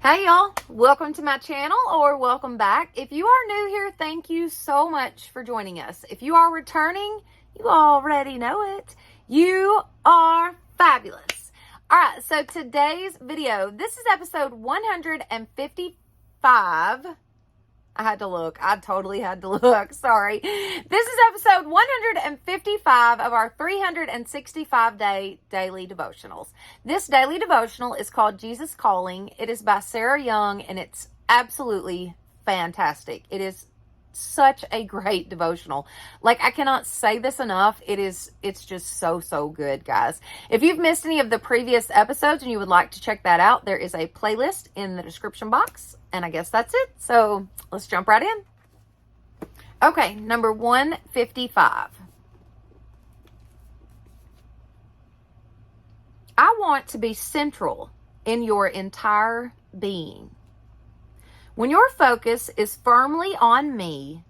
Hey y'all, welcome to my channel or welcome back. If you are new here, thank you so much for joining us. If you are returning, you already know it. You are fabulous. All right, so today's video, this is episode 155. I had to look. I totally had to look. Sorry. This is episode 155 of our 365-day daily devotionals. This daily devotional is called Jesus Calling. It is by Sarah Young, and it's absolutely fantastic. It is such a great devotional. Like, I cannot say this enough. It's just so good, guys. If you've missed any of the previous episodes and you would like to check that out, there is a playlist in the description box. And I guess that's it. So let's jump right in. Okay, number 155. I want to be central in your entire being. When your focus is firmly on me,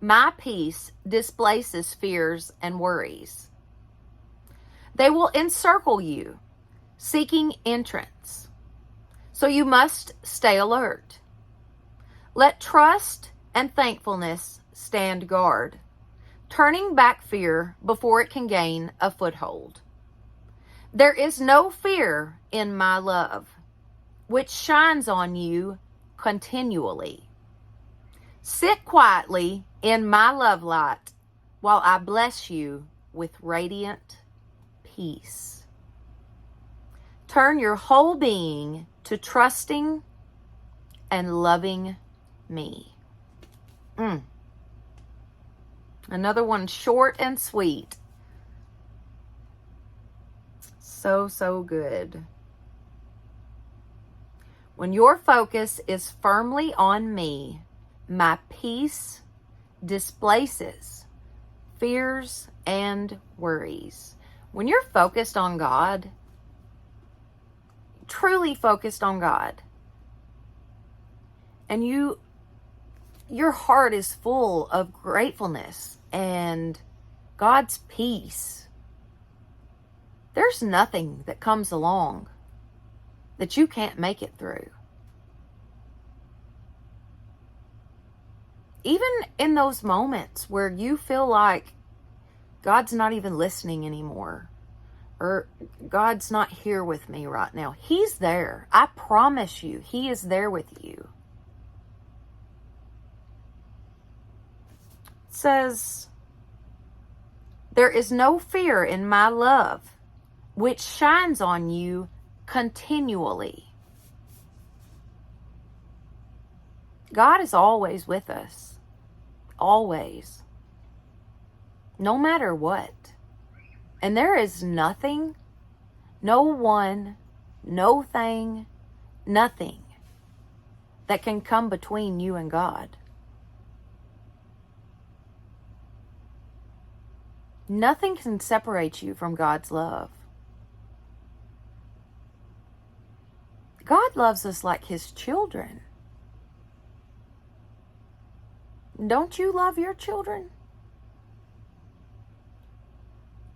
my peace displaces fears and worries. They will encircle you, seeking entrance. So you must stay alert. Let trust and thankfulness stand guard, turning back fear before it can gain a foothold. There is no fear in my love, which shines on you continually. Sit quietly in my love light while I bless you with radiant peace. Turn your whole being to trusting and loving me. Another one, short and sweet. So good. When your focus is firmly on me, my peace displaces fears and worries. When you're focused on God, truly focused on God, and your heart is full of gratefulness and God's peace, there's nothing that comes along that you can't make it through. Even in those moments where you feel like God's not even listening anymore, or God's not here with me right now, He's there. I promise you, He is there with you. It says, there is no fear in my love, which shines on you continually. God is always with us. Always. No matter what. And there is nothing, no one, no thing, nothing that can come between you and God. Nothing can separate you from God's love. God loves us like His children. Don't you love your children?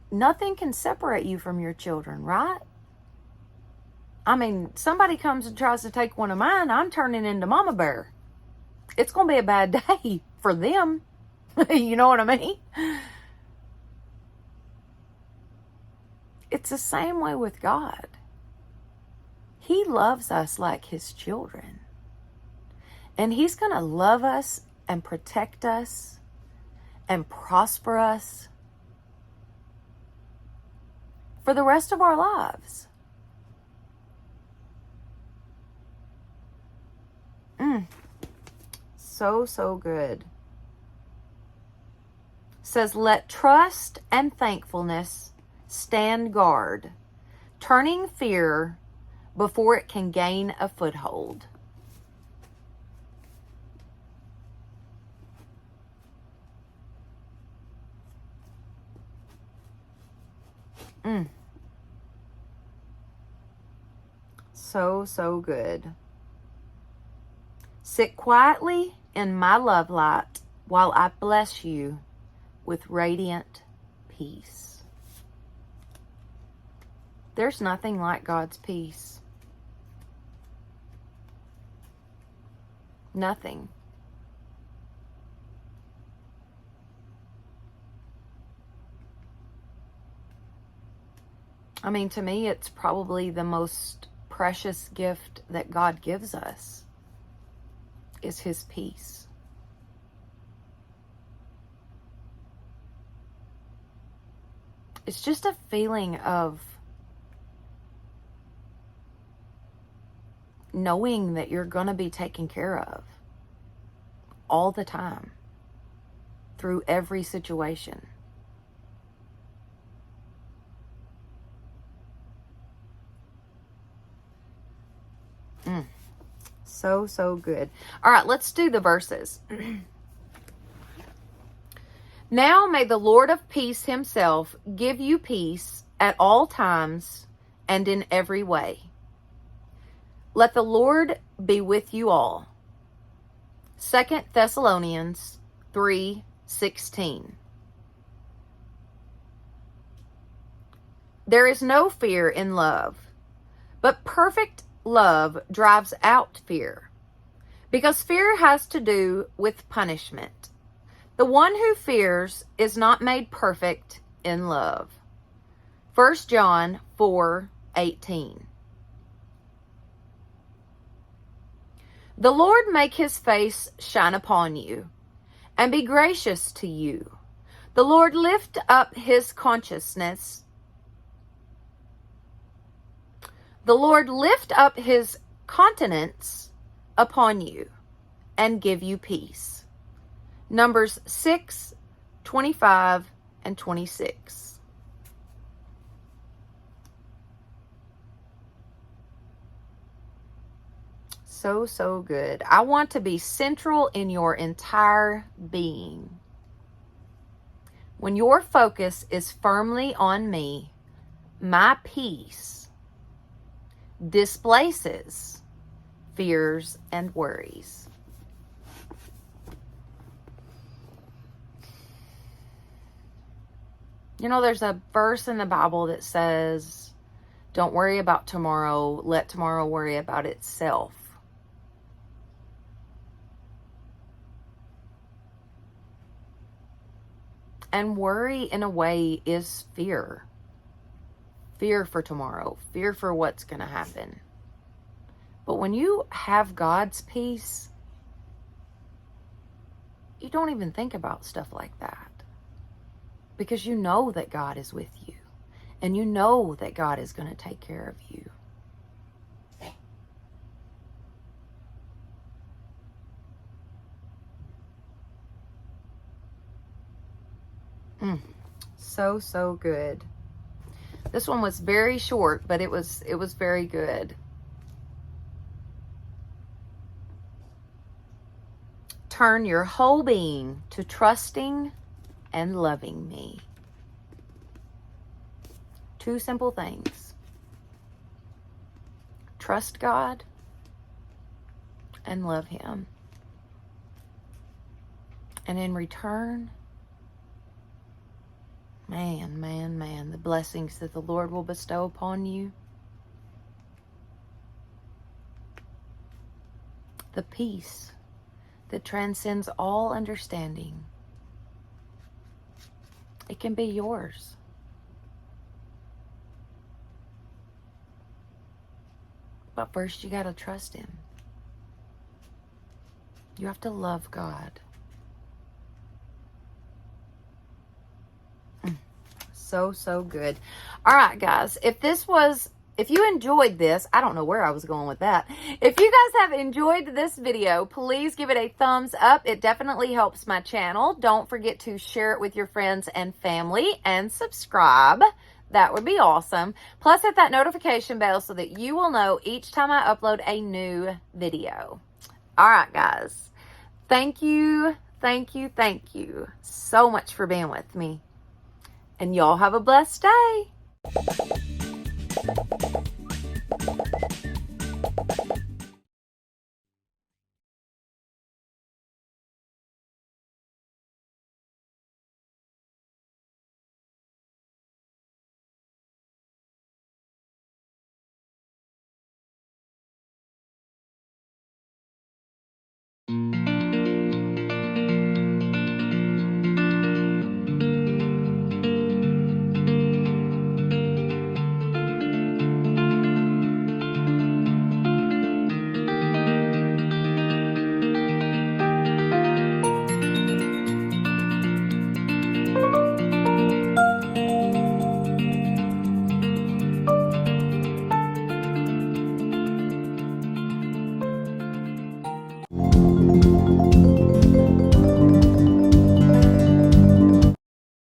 Nothing can separate you from your children, right? I mean, somebody comes and tries to take one of mine, I'm turning into Mama Bear. It's going to be a bad day for them. You know what I mean? It's the same way with God. He loves us like His children. And He's going to love us and protect us and prosper us for the rest of our lives. So good. It says, let trust and thankfulness stand guard, turning fear before it can gain a foothold. So good. Sit quietly in my love light while I bless you with radiant peace. There's nothing like God's peace. Nothing. I mean, to me, it's probably the most precious gift that God gives us is his peace. It's just a feeling of knowing that you're going to be taken care of all the time through every situation. So good. All right, let's do the verses. Now may the Lord of peace himself give you peace at all times and in every way. Let the Lord be with you all. 2 Thessalonians 3:16. There is no fear in love, but perfect love drives out fear, because fear has to do with punishment. The one who fears is not made perfect in love. 1 John 4:18. The Lord make his face shine upon you and be gracious to you. The Lord lift up his consciousness. The Lord lift up his countenance upon you and give you peace. Numbers 6:25 and 26. So good. I want to be central in your entire being. When your focus is firmly on me, my peace displaces fears and worries. You know, there's a verse in the Bible that says, don't worry about tomorrow, let tomorrow worry about itself. And worry, in a way, is fear. Fear for tomorrow, fear for what's going to happen. But when you have God's peace, you don't even think about stuff like that. Because you know that God is with you. And you know that God is going to take care of you. So good. This one was very short, but it was very good. Turn your whole being to trusting and loving me. Two simple things. Trust God and love him. And in return, man, the blessings that the Lord will bestow upon you. The peace that transcends all understanding. It can be yours. But first you got to trust him. You have to love God. So good. All right, guys. If you enjoyed this, I don't know where I was going with that. If you guys have enjoyed this video, please give it a thumbs up. It definitely helps my channel. Don't forget to share it with your friends and family and subscribe. That would be awesome. Plus, hit that notification bell so that you will know each time I upload a new video. All right, guys. Thank you so much for being with me. And y'all have a blessed day.